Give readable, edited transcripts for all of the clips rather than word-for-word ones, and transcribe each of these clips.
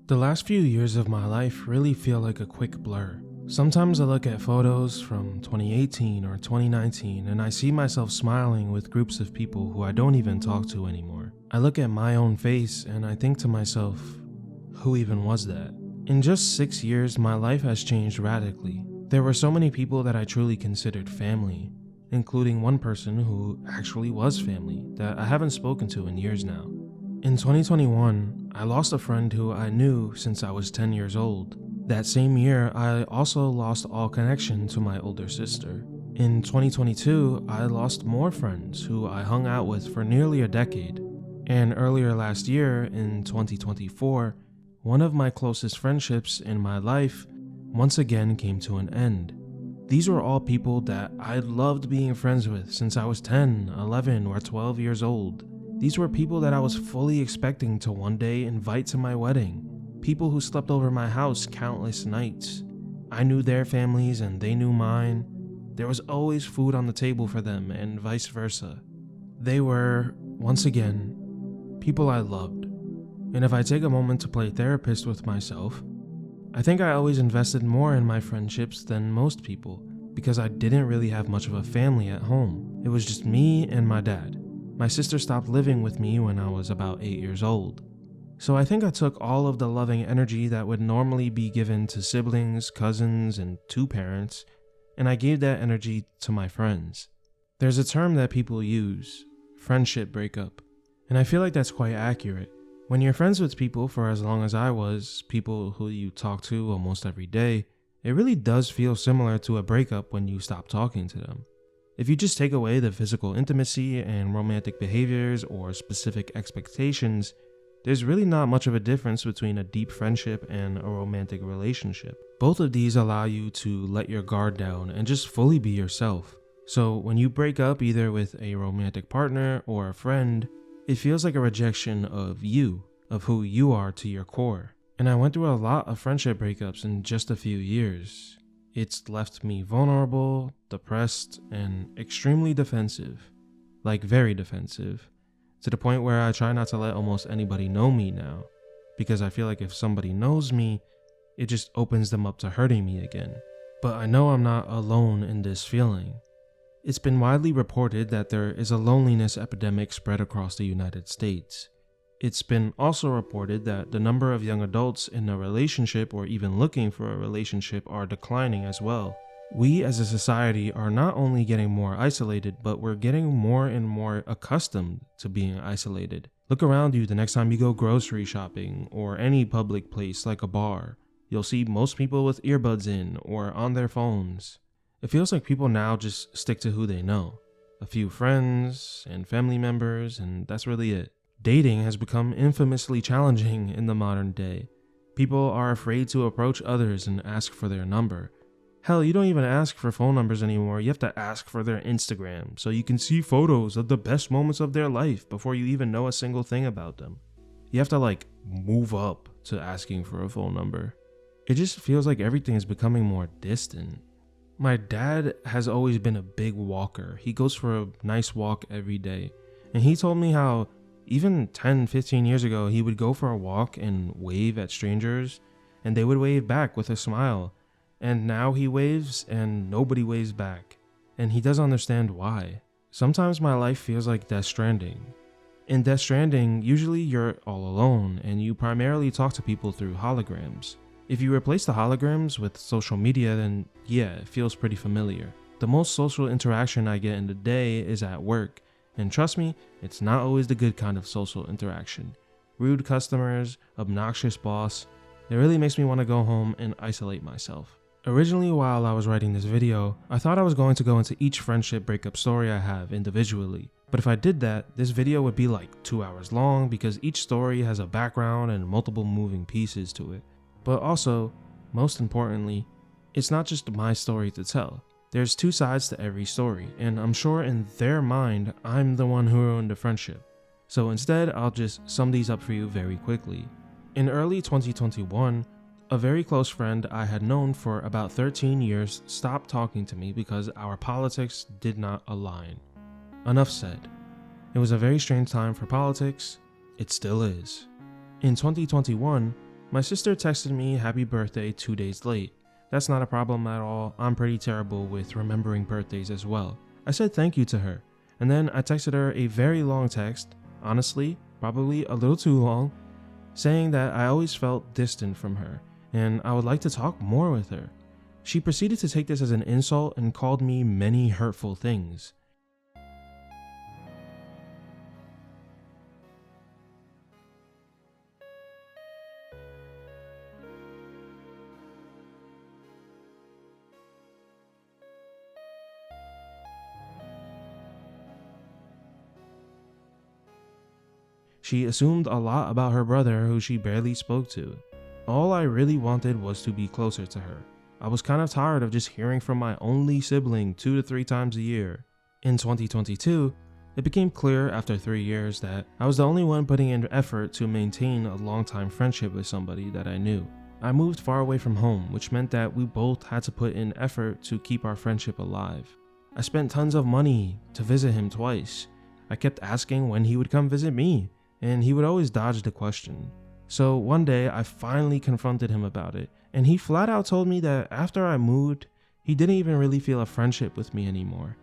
The last few years of my life really feel like a quick blur. Sometimes I look at photos from 2018 or 2019 and I see myself smiling with groups of people who I don't even talk to anymore. I look at my own face and I think to myself, who even was that? In just 6 years, my life has changed radically. There were so many people that I truly considered family, including one person who actually was family that I haven't spoken to in years now. In 2021, I lost a friend who I knew since I was 10 years old. That same year, I also lost all connection to my older sister. In 2022, I lost more friends who I hung out with for nearly a decade. And earlier last year, in 2024, one of my closest friendships in my life once again came to an end. These were all people that I loved being friends with since I was 10, 11, or 12 years old. These were people that I was fully expecting to one day invite to my wedding. People who slept over my house countless nights. I knew their families and they knew mine. There was always food on the table for them and vice versa. They were, once again, people I loved. And if I take a moment to play therapist with myself, I think I always invested more in my friendships than most people because I didn't really have much of a family at home. It was just me and my dad. My sister stopped living with me when I was about 8 years old. So I think I took all of the loving energy that would normally be given to siblings, cousins, and two parents, and I gave that energy to my friends. There's a term that people use, friendship breakup, and I feel like that's quite accurate. When you're friends with people for as long as I was, people who you talk to almost every day, it really does feel similar to a breakup when you stop talking to them. If you just take away the physical intimacy and romantic behaviors or specific expectations, there's really not much of a difference between a deep friendship and a romantic relationship. Both of these allow you to let your guard down and just fully be yourself. So when you break up either with a romantic partner or a friend, it feels like a rejection of you, of who you are to your core. And I went through a lot of friendship breakups in just a few years. It's left me vulnerable, depressed, and extremely defensive. Like very defensive. To the point where I try not to let almost anybody know me now. Because I feel like if somebody knows me, it just opens them up to hurting me again. But I know I'm not alone in this feeling. It's been widely reported that there is a loneliness epidemic spread across the United States. It's been also reported that the number of young adults in a relationship or even looking for a relationship are declining as well. We as a society are not only getting more isolated, but we're getting more and more accustomed to being isolated. Look around you the next time you go grocery shopping or any public place like a bar. You'll see most people with earbuds in or on their phones. It feels like people now just stick to who they know. A few friends and family members, and that's really it. Dating has become infamously challenging in the modern day. People are afraid to approach others and ask for their number. Hell, you don't even ask for phone numbers anymore. You have to ask for their Instagram so you can see photos of the best moments of their life before you even know a single thing about them. You have to move up to asking for a phone number. It just feels like everything is becoming more distant. My dad has always been a big walker. He goes for a nice walk every day. And he told me how even 10, 15 years ago, he would go for a walk and wave at strangers, and they would wave back with a smile. And now he waves and nobody waves back. And he doesn't understand why. Sometimes my life feels like Death Stranding. In Death Stranding, usually you're all alone and you primarily talk to people through holograms. If you replace the holograms with social media, then yeah, it feels pretty familiar. The most social interaction I get in the day is at work. And trust me, it's not always the good kind of social interaction. Rude customers, obnoxious boss. It really makes me want to go home and isolate myself. Originally, while I was writing this video, I thought I was going to go into each friendship breakup story I have individually. But if I did that, this video would be like 2 hours long because each story has a background and multiple moving pieces to it. But also, most importantly, it's not just my story to tell. There's two sides to every story, and I'm sure in their mind, I'm the one who ruined the friendship. So instead, I'll just sum these up for you very quickly. In early 2021, a very close friend I had known for about 13 years stopped talking to me because our politics did not align. Enough said. It was a very strange time for politics. It still is. In 2021, My sister texted me happy birthday 2 days late. That's not a problem at all. I'm pretty terrible with remembering birthdays as well. I said thank you to her, and then I texted her a very long text, honestly, probably a little too long, saying that I always felt distant from her and I would like to talk more with her. She proceeded to take this as an insult and called me many hurtful things. She assumed a lot about her brother, who she barely spoke to. All I really wanted was to be closer to her. I was kind of tired of just hearing from my only sibling 2 to 3 times a year. In 2022, it became clear after 3 years that I was the only one putting in effort to maintain a long-time friendship with somebody that I knew. I moved far away from home, which meant that we both had to put in effort to keep our friendship alive. I spent tons of money to visit him twice. I kept asking when he would come visit me, and he would always dodge the question. So one day I finally confronted him about it, and he flat out told me that after I moved, he didn't even really feel a friendship with me anymore.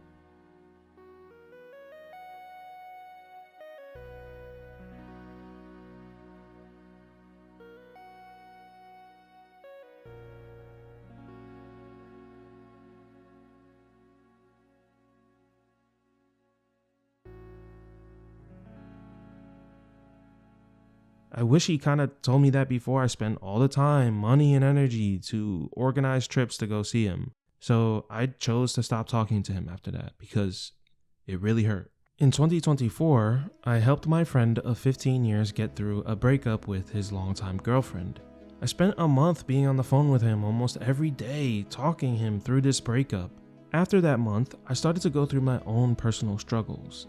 I wish he kind of told me that before I spent all the time, money, and energy to organize trips to go see him. So I chose to stop talking to him after that because it really hurt. In 2024, I helped my friend of 15 years get through a breakup with his longtime girlfriend. I spent a month being on the phone with him almost every day, talking him through this breakup. After that month, I started to go through my own personal struggles.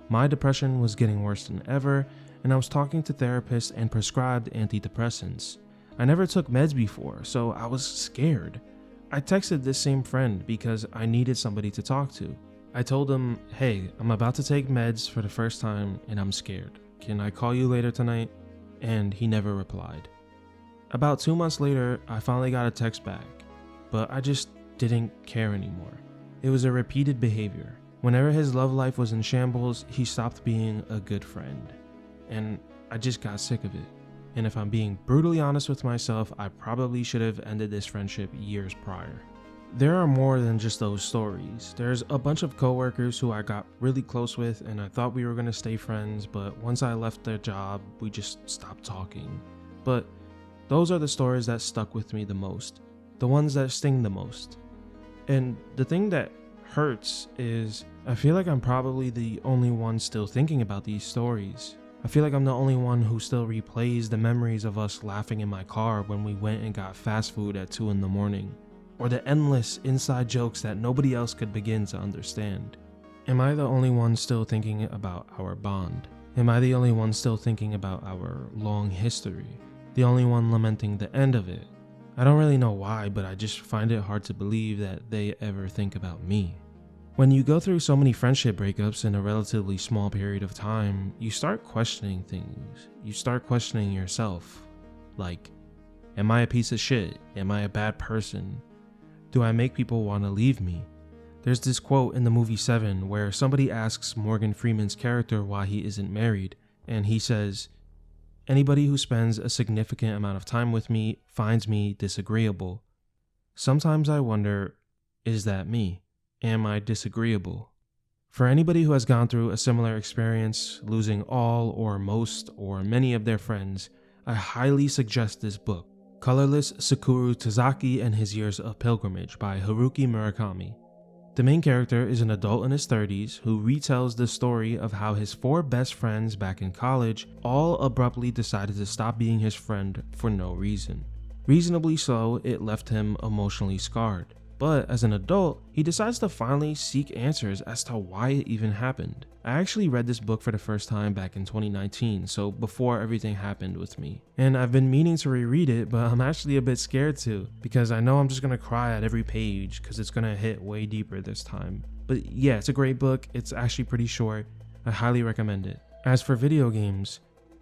My depression was getting worse than ever, and I was talking to therapists and prescribed antidepressants. I never took meds before, so I was scared. I texted this same friend because I needed somebody to talk to. I told him, hey, I'm about to take meds for the first time and I'm scared. Can I call you later tonight? And he never replied. About 2 months later, I finally got a text back, but I just didn't care anymore. It was a repeated behavior. Whenever his love life was in shambles, he stopped being a good friend. And I just got sick of it. And if I'm being brutally honest with myself, I probably should have ended this friendship years prior. There are more than just those stories. There's a bunch of coworkers who I got really close with and I thought we were going to stay friends, but once I left their job, we just stopped talking. But those are the stories that stuck with me the most, the ones that sting the most. And the thing that hurts is I feel like I'm probably the only one still thinking about these stories. I feel like I'm the only one who still replays the memories of us laughing in my car when we went and got fast food at 2 a.m, or the endless inside jokes that nobody else could begin to understand. Am I the only one still thinking about our bond? Am I the only one still thinking about our long history? The only one lamenting the end of it? I don't really know why, but I just find it hard to believe that they ever think about me. When you go through so many friendship breakups in a relatively small period of time, you start questioning things. You start questioning yourself. Like, am I a piece of shit? Am I a bad person? Do I make people want to leave me? There's this quote in the movie Seven where somebody asks Morgan Freeman's character why he isn't married, and he says, anybody who spends a significant amount of time with me finds me disagreeable. Sometimes I wonder, is that me? Am I disagreeable? For anybody who has gone through a similar experience, losing all or most or many of their friends, I highly suggest this book, Colorless Sakura Tazaki and His Years of Pilgrimage by Haruki Murakami. The main character is an adult in his 30s who retells the story of how his 4 best friends back in college all abruptly decided to stop being his friend for no reason. Reasonably so, it left him emotionally scarred. But as an adult, he decides to finally seek answers as to why it even happened. I actually read this book for the first time back in 2019, so before everything happened with me. And I've been meaning to reread it, but I'm actually a bit scared to, because I know I'm just gonna cry at every page because it's gonna hit way deeper this time. But yeah, it's a great book. It's actually pretty short. I highly recommend it. As for video games,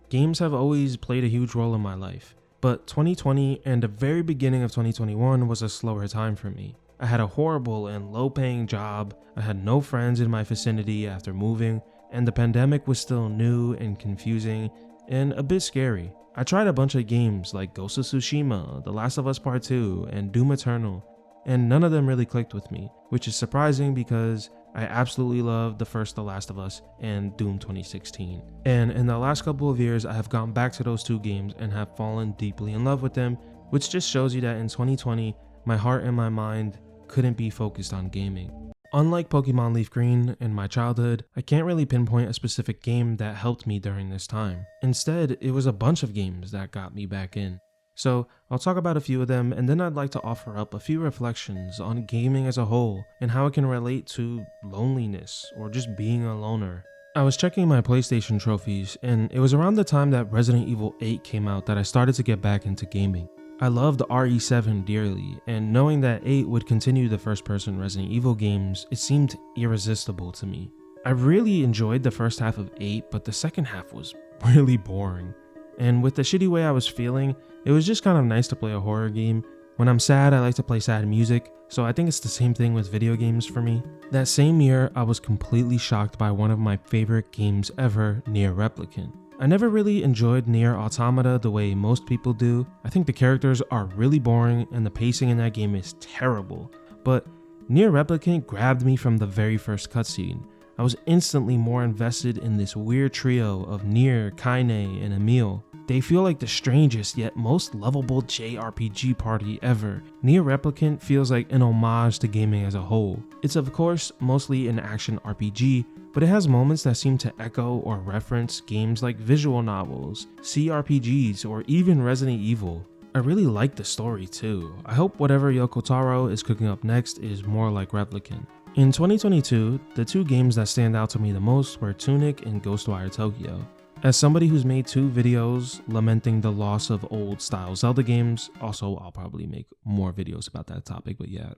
games have always played a huge role in my life. But 2020 and the very beginning of 2021 was a slower time for me. I had a horrible and low-paying job, I had no friends in my vicinity after moving, and the pandemic was still new and confusing and a bit scary. I tried a bunch of games like Ghost of Tsushima, The Last of Us Part 2, and Doom Eternal, and none of them really clicked with me, which is surprising because I absolutely love the first The Last of Us and Doom 2016. And in the last couple of years, I have gone back to those two games and have fallen deeply in love with them, which just shows you that in 2020, my heart and my mind couldn't be focused on gaming. Unlike Pokemon Leaf Green in my childhood, I can't really pinpoint a specific game that helped me during this time. Instead, it was a bunch of games that got me back in. So I'll talk about a few of them, and then I'd like to offer up a few reflections on gaming as a whole and how it can relate to loneliness or just being a loner. I was checking my PlayStation trophies, and it was around the time that Resident Evil 8 came out that I started to get back into gaming. I loved RE7 dearly, and knowing that 8 would continue the first-person Resident Evil games, it seemed irresistible to me. I really enjoyed the first half of 8, but the second half was really boring. And with the shitty way I was feeling, it was just kind of nice to play a horror game. When I'm sad, I like to play sad music, so I think it's the same thing with video games for me. That same year, I was completely shocked by one of my favorite games ever, Nier Replicant. I never really enjoyed Nier Automata the way most people do. I think the characters are really boring and the pacing in that game is terrible. But Nier Replicant grabbed me from the very first cutscene. I was instantly more invested in this weird trio of Nier, Kaine, and Emil. They feel like the strangest yet most lovable JRPG party ever. Nier Replicant feels like an homage to gaming as a whole. It's of course mostly an action RPG, but it has moments that seem to echo or reference games like visual novels, CRPGs, or even Resident Evil. I really like the story too. I hope whatever Yoko Taro is cooking up next is more like Replicant. In 2022, the two games that stand out to me the most were Tunic and Ghostwire Tokyo. As somebody who's made 2 videos lamenting the loss of old style Zelda games, also I'll probably make more videos about that topic, but yeah,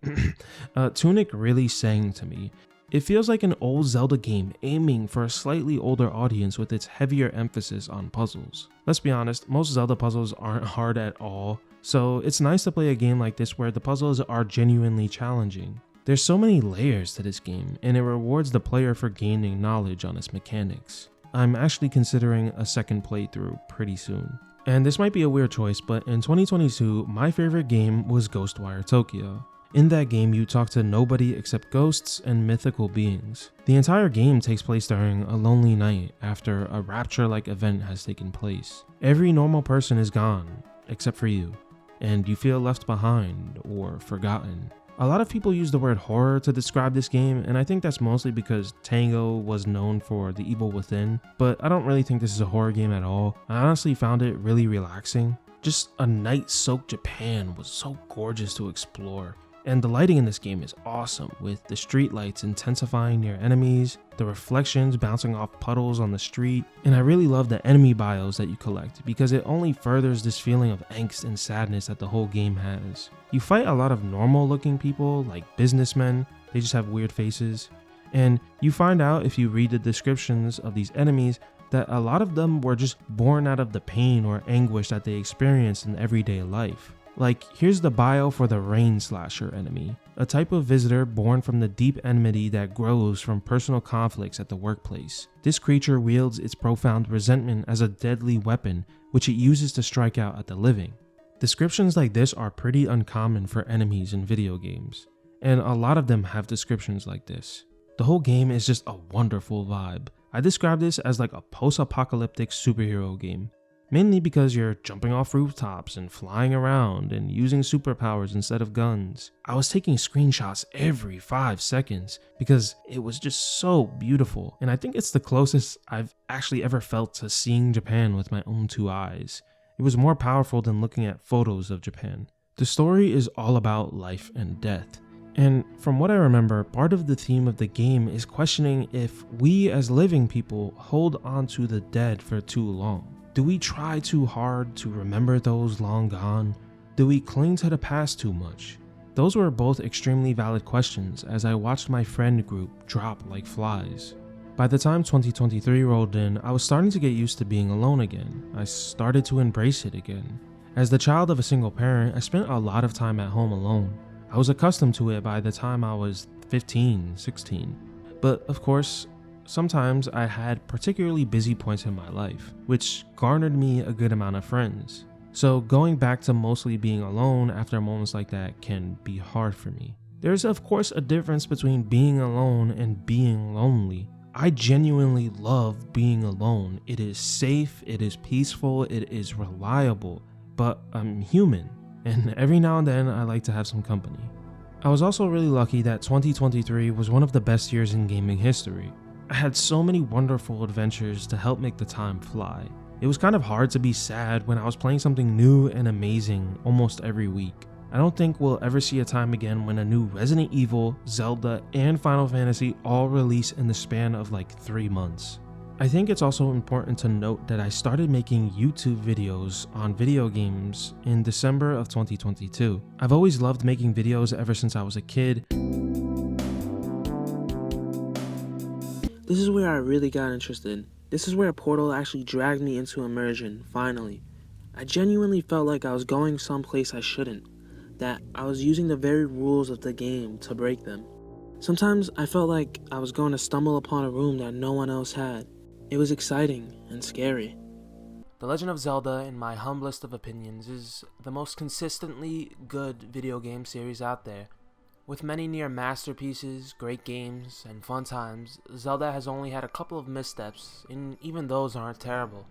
Tunic really sang to me. It feels like an old Zelda game aiming for a slightly older audience with its heavier emphasis on puzzles. Let's be honest, most Zelda puzzles aren't hard at all, so it's nice to play a game like this where the puzzles are genuinely challenging. There's so many layers to this game, and it rewards the player for gaining knowledge on its mechanics. I'm actually considering a second playthrough pretty soon. And this might be a weird choice, but in 2022, my favorite game was Ghostwire Tokyo. In that game, you talk to nobody except ghosts and mythical beings. The entire game takes place during a lonely night after a rapture-like event has taken place. Every normal person is gone, except for you, and you feel left behind or forgotten. A lot of people use the word horror to describe this game, and I think that's mostly because Tango was known for The Evil Within, but I don't really think this is a horror game at all. I honestly found it really relaxing. Just a night-soaked Japan was so gorgeous to explore. And the lighting in this game is awesome, with the street lights intensifying near enemies, the reflections bouncing off puddles on the street, and I really love the enemy bios that you collect because it only furthers this feeling of angst and sadness that the whole game has. You fight a lot of normal looking people like businessmen, they just have weird faces, and you find out if you read the descriptions of these enemies that a lot of them were just born out of the pain or anguish that they experienced in everyday life. Like, here's the bio for the Rain Slasher enemy, a type of visitor born from the deep enmity that grows from personal conflicts at the workplace. This creature wields its profound resentment as a deadly weapon, which it uses to strike out at the living. Descriptions like this are pretty uncommon for enemies in video games, and a lot of them have descriptions like this. The whole game is just a wonderful vibe. I describe this as like a post-apocalyptic superhero game. Mainly because you're jumping off rooftops and flying around and using superpowers instead of guns. I was taking screenshots every 5 seconds because it was just so beautiful, and I think it's the closest I've actually ever felt to seeing Japan with my own 2 eyes. It was more powerful than looking at photos of Japan. The story is all about life and death. And from what I remember, part of the theme of the game is questioning if we as living people hold on to the dead for too long. Do we try too hard to remember those long gone? Do we cling to the past too much? Those were both extremely valid questions as I watched my friend group drop like flies. By the time 2023 rolled in, I was starting to get used to being alone again. I started to embrace it again. As the child of a single parent, I spent a lot of time at home alone. I was accustomed to it by the time I was 15, 16. But of course, sometimes I had particularly busy points in my life, which garnered me a good amount of friends. So going back to mostly being alone after moments like that can be hard for me. There's of course a difference between being alone and being lonely. I genuinely love being alone. It is safe, it is peaceful, it is reliable, but I'm human, and every now and then I like to have some company. I was also really lucky that 2023 was one of the best years in gaming history. I had so many wonderful adventures to help make the time fly. It was kind of hard to be sad when I was playing something new and amazing almost every week. I don't think we'll ever see a time again when a new Resident Evil, Zelda, and Final Fantasy all release in the span of like 3 months. I think it's also important to note that I started making YouTube videos on video games in December of 2022. I've always loved making videos ever since I was a kid. This is where I really got interested. This is where a portal actually dragged me into immersion, finally. I genuinely felt like I was going someplace I shouldn't, that I was using the very rules of the game to break them. Sometimes I felt like I was going to stumble upon a room that no one else had. It was exciting and scary. The Legend of Zelda, in my humblest of opinions, is the most consistently good video game series out there. With many near masterpieces, great games, and fun times, Zelda has only had a couple of missteps, and even those aren't terrible.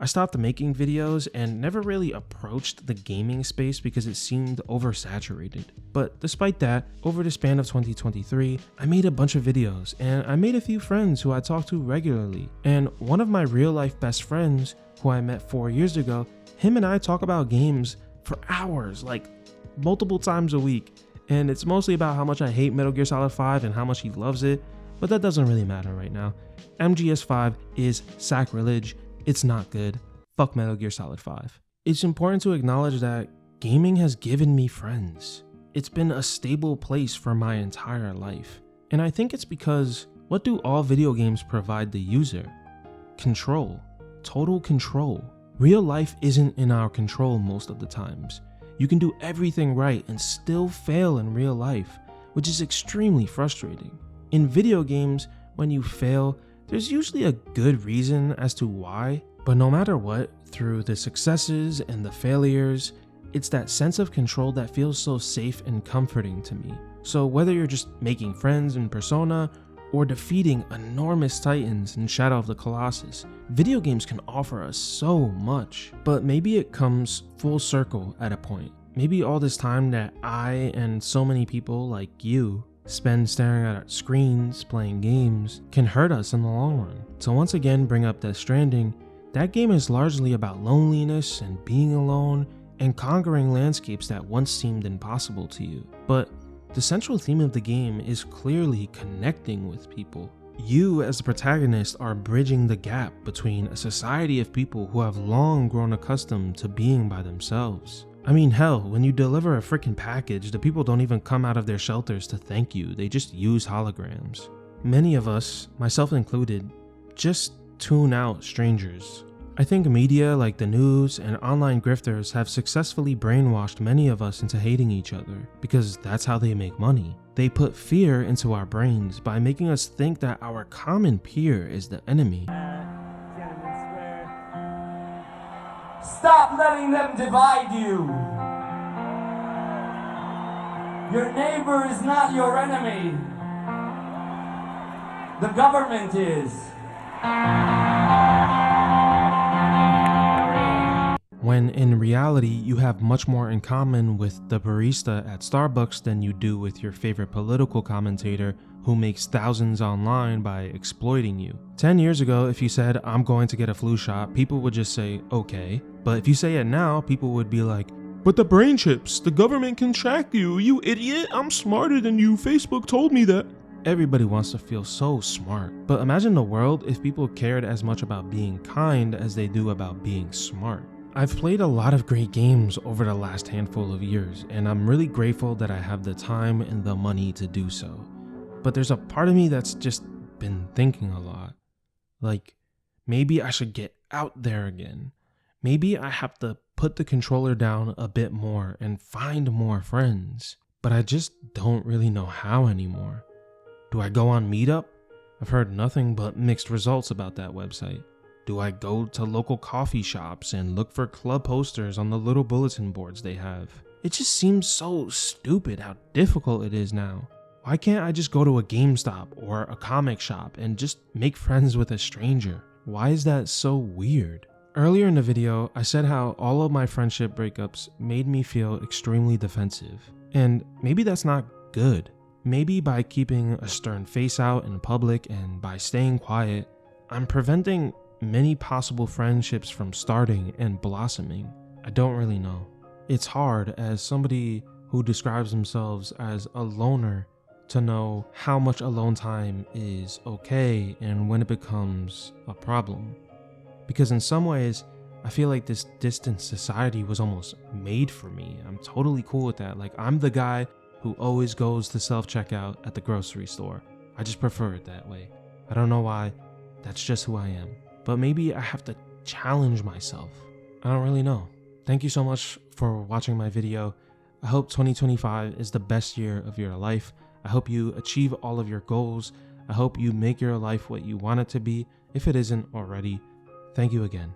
I stopped making videos and never really approached the gaming space because it seemed oversaturated. But despite that, over the span of 2023, I made a bunch of videos and I made a few friends who I talk to regularly. And one of my real life best friends, who I met 4 years ago, him and I talk about games for hours, like multiple times a week. And it's mostly about how much I hate Metal Gear Solid 5 and how much he loves it, but that doesn't really matter right now. MGS5 is sacrilege. It's not good. Fuck Metal Gear Solid 5. It's important to acknowledge that gaming has given me friends. It's been a stable place for my entire life. And I think it's because what do all video games provide the user? Control. Total control. Real life isn't in our control most of the times. You can do everything right and still fail in real life, which is extremely frustrating. In video games, when you fail, there's usually a good reason as to why, but no matter what, through the successes and the failures, it's that sense of control that feels so safe and comforting to me. So whether you're just making friends in Persona or defeating enormous titans in Shadow of the Colossus, video games can offer us so much. But maybe it comes full circle at a point. Maybe all this time that I and so many people like you spend staring at our screens playing games can hurt us in the long run. To once again bring up Death Stranding, that game is largely about loneliness and being alone and conquering landscapes that once seemed impossible to you. But the central theme of the game is clearly connecting with people. You as the protagonist are bridging the gap between a society of people who have long grown accustomed to being by themselves. I mean, hell, when you deliver a freaking package, the people don't even come out of their shelters to thank you, they just use holograms. Many of us, myself included, just tune out strangers. I think media like the news and online grifters have successfully brainwashed many of us into hating each other, because that's how they make money. They put fear into our brains by making us think that our common peer is the enemy. Stop letting them divide you. Your neighbor is not your enemy. The government is. When in reality, you have much more in common with the barista at Starbucks than you do with your favorite political commentator who makes thousands online by exploiting you. 10 years ago, if you said, "I'm going to get a flu shot," people would just say, okay. But if you say it now, people would be like, "But the brain chips, the government can track you, you idiot, I'm smarter than you, Facebook told me that." Everybody wants to feel so smart. But imagine the world if people cared as much about being kind as they do about being smart. I've played a lot of great games over the last handful of years, and I'm really grateful that I have the time and the money to do so. But there's a part of me that's just been thinking a lot. Like, maybe I should get out there again. Maybe I have to put the controller down a bit more and find more friends, but I just don't really know how anymore. Do I go on Meetup? I've heard nothing but mixed results about that website. Do I go to local coffee shops and look for club posters on the little bulletin boards they have? It just seems so stupid how difficult it is now. Why can't I just go to a GameStop or a comic shop and just make friends with a stranger? Why is that so weird? Earlier in the video, I said how all of my friendship breakups made me feel extremely defensive. And maybe that's not good. Maybe by keeping a stern face out in public and by staying quiet, I'm preventing many possible friendships from starting and blossoming. I don't really know. It's hard as somebody who describes themselves as a loner to know how much alone time is okay and when it becomes a problem. Because in some ways, I feel like this distant society was almost made for me. I'm totally cool with that. Like, I'm the guy who always goes to self-checkout at the grocery store. I just prefer it that way. I don't know why. That's just who I am. But maybe I have to challenge myself. I don't really know. Thank you so much for watching my video. I hope 2025 is the best year of your life. I hope you achieve all of your goals. I hope you make your life what you want it to be, if it isn't already. Thank you again.